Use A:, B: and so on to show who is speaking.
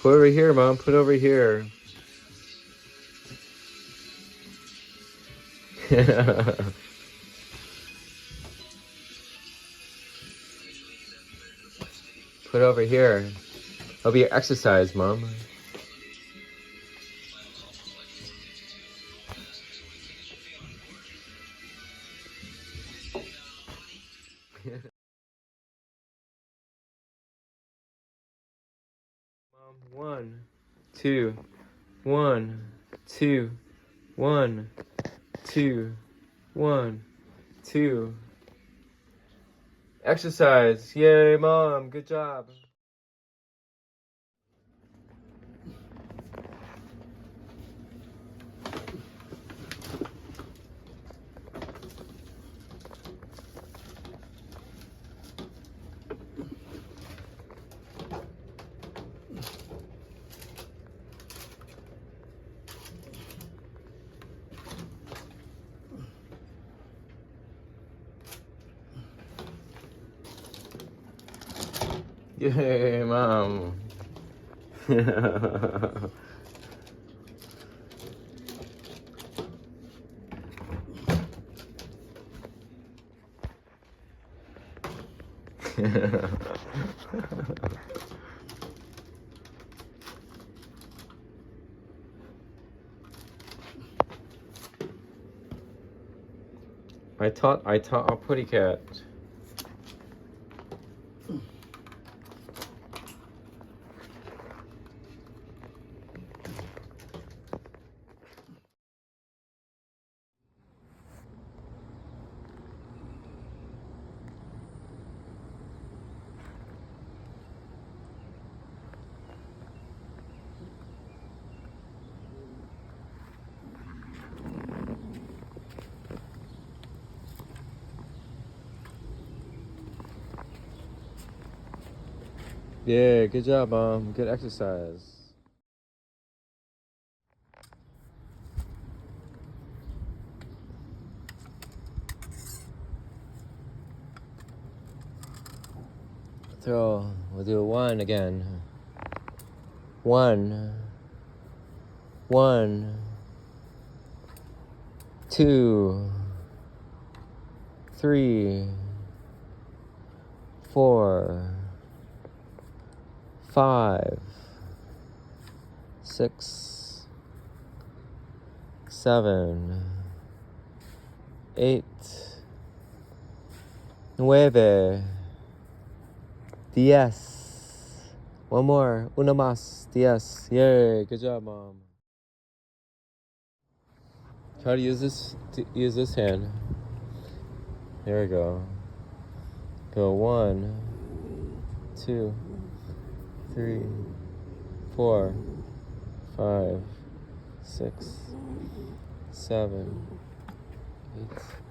A: Put over here, Mom. Put over here. Put over here. It'll be your exercise, Mom. Mom, 1, 2, 1, 2, 1, 2, 1, 2. Exercise. Yay, Mom. Good job. Yay, Mom. I taught a pretty cat. Yeah, good job, Mom. Good exercise. Throw. We'll do 1 again. 1, 1, 2, 3, 4, 5, 6, 7, 8, 9, 10. One more. Uno más. 10. Yay. Good job, Mom. Try to use this hand. There we go. Go 1, 2, 3, 4, 5, 6, 7, 8.